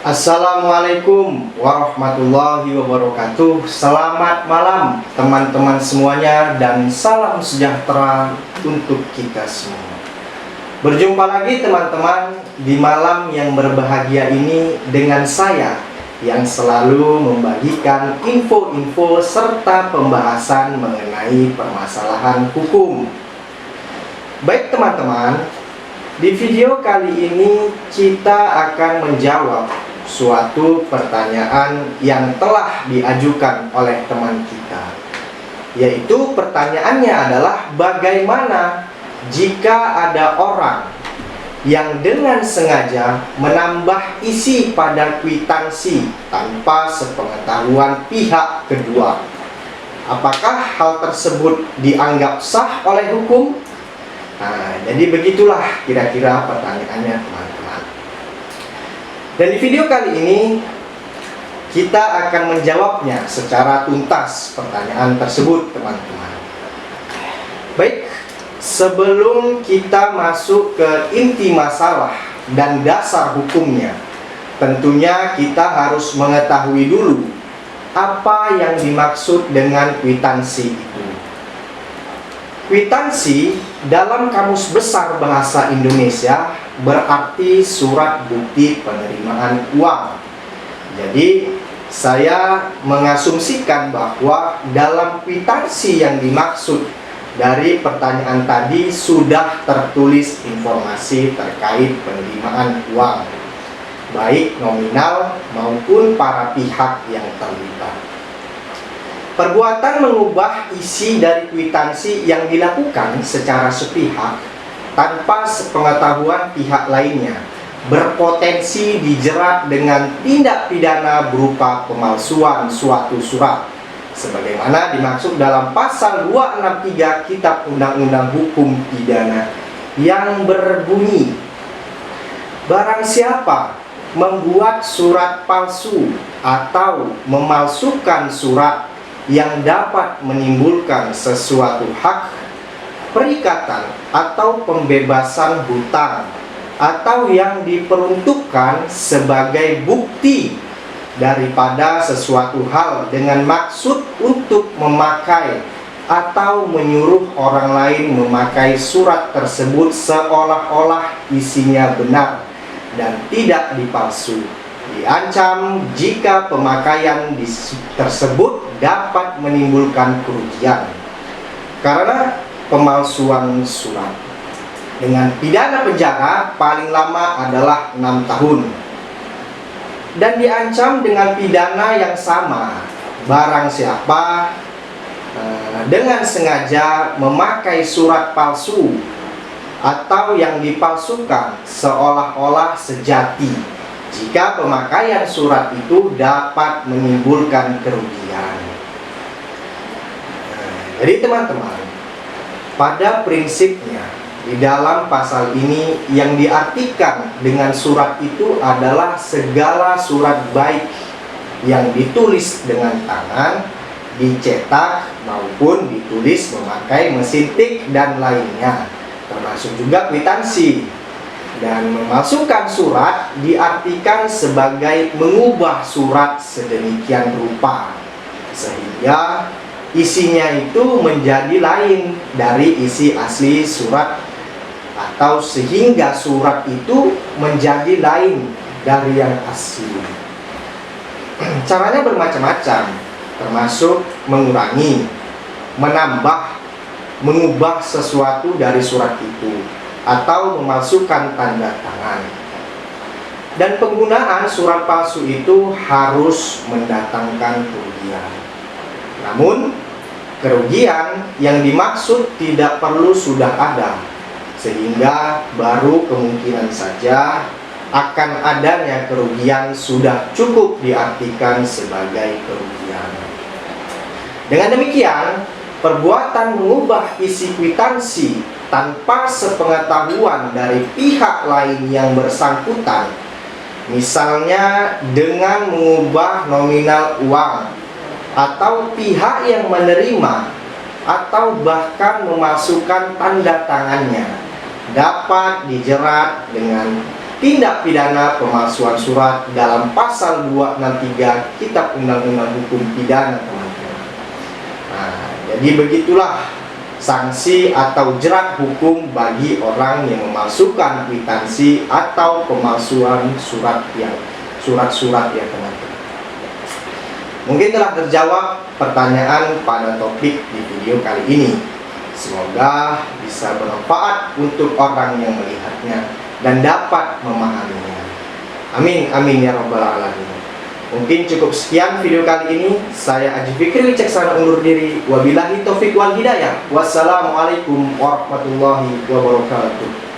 Assalamualaikum warahmatullahi wabarakatuh. Selamat malam teman-teman semuanya dan salam sejahtera untuk kita semua. Berjumpa lagi teman-teman di malam yang berbahagia ini dengan saya yang selalu membagikan info-info serta pembahasan mengenai permasalahan hukum. Baik teman-teman, di video kali ini kita akan menjawab suatu pertanyaan yang telah diajukan oleh teman kita, yaitu pertanyaannya adalah bagaimana jika ada orang yang dengan sengaja menambah isi pada kwitansi tanpa sepengetahuan pihak kedua. Apakah hal tersebut dianggap sah oleh hukum? Nah, jadi begitulah kira-kira pertanyaannya teman-teman. Dan di video kali ini kita akan menjawabnya secara tuntas pertanyaan tersebut teman-teman. Baik, sebelum kita masuk ke inti masalah dan dasar hukumnya, tentunya kita harus mengetahui dulu apa yang dimaksud dengan kwitansi itu. Kwitansi dalam Kamus Besar Bahasa Indonesia berarti surat bukti penerimaan uang. Jadi saya mengasumsikan bahwa dalam kwitansi yang dimaksud dari pertanyaan tadi sudah tertulis informasi terkait penerimaan uang, baik nominal maupun para pihak yang terlibat. Perbuatan mengubah isi dari kwitansi yang dilakukan secara sepihak tanpa sepengetahuan pihak lainnya berpotensi dijerat dengan tindak pidana berupa pemalsuan suatu surat, sebagaimana dimaksud dalam pasal 263 Kitab Undang-Undang Hukum Pidana yang berbunyi, barang siapa membuat surat palsu atau memalsukan surat yang dapat menimbulkan sesuatu hak, perikatan atau pembebasan hutang, atau yang diperuntukkan sebagai bukti daripada sesuatu hal dengan maksud untuk memakai atau menyuruh orang lain memakai surat tersebut seolah-olah isinya benar dan tidak dipalsu, diancam jika pemakaian tersebut dapat menimbulkan kerugian karena pemalsuan surat, dengan pidana penjara paling lama adalah 6 tahun dan diancam dengan pidana yang sama barang siapa dengan sengaja memakai surat palsu atau yang dipalsukan seolah-olah sejati jika pemakaian surat itu dapat menimbulkan kerugian. Jadi teman-teman, pada prinsipnya di dalam pasal ini yang diartikan dengan surat itu adalah segala surat baik yang ditulis dengan tangan, dicetak maupun ditulis memakai mesin tik dan lainnya, termasuk juga kwitansi. Dan memasukkan surat diartikan sebagai mengubah surat sedemikian rupa sehingga isinya itu menjadi lain dari isi asli surat, atau sehingga surat itu menjadi lain dari yang asli. Caranya bermacam-macam, termasuk mengurangi, menambah, mengubah sesuatu dari surat itu, atau memalsukan tanda tangan. Dan penggunaan surat palsu itu harus mendatangkan kerugian. Namun, kerugian yang dimaksud tidak perlu sudah ada, sehingga baru kemungkinan saja akan adanya kerugian sudah cukup diartikan sebagai kerugian. Dengan demikian, perbuatan mengubah isi kwitansi tanpa sepengetahuan dari pihak lain yang bersangkutan, misalnya dengan mengubah nominal uang atau pihak yang menerima, atau bahkan memasukkan tanda tangannya, dapat dijerat dengan tindak pidana pemalsuan surat dalam pasal 263 Kitab Undang-Undang Hukum Pidana, teman-teman. Nah, jadi begitulah sanksi atau jerat hukum bagi orang yang memalsukan kwitansi atau pemalsuan surat-surat ya, teman-teman. Mungkin telah terjawab pertanyaan pada topik di video kali ini. Semoga bisa bermanfaat untuk orang yang melihatnya dan dapat memahaminya. Amin, amin ya rabbal alamin. Mungkin cukup sekian video kali ini. Saya Aji Fikri Wicaksana undur diri. Wabillahi taufiq wal hidayah. Wassalamualaikum warahmatullahi wabarakatuh.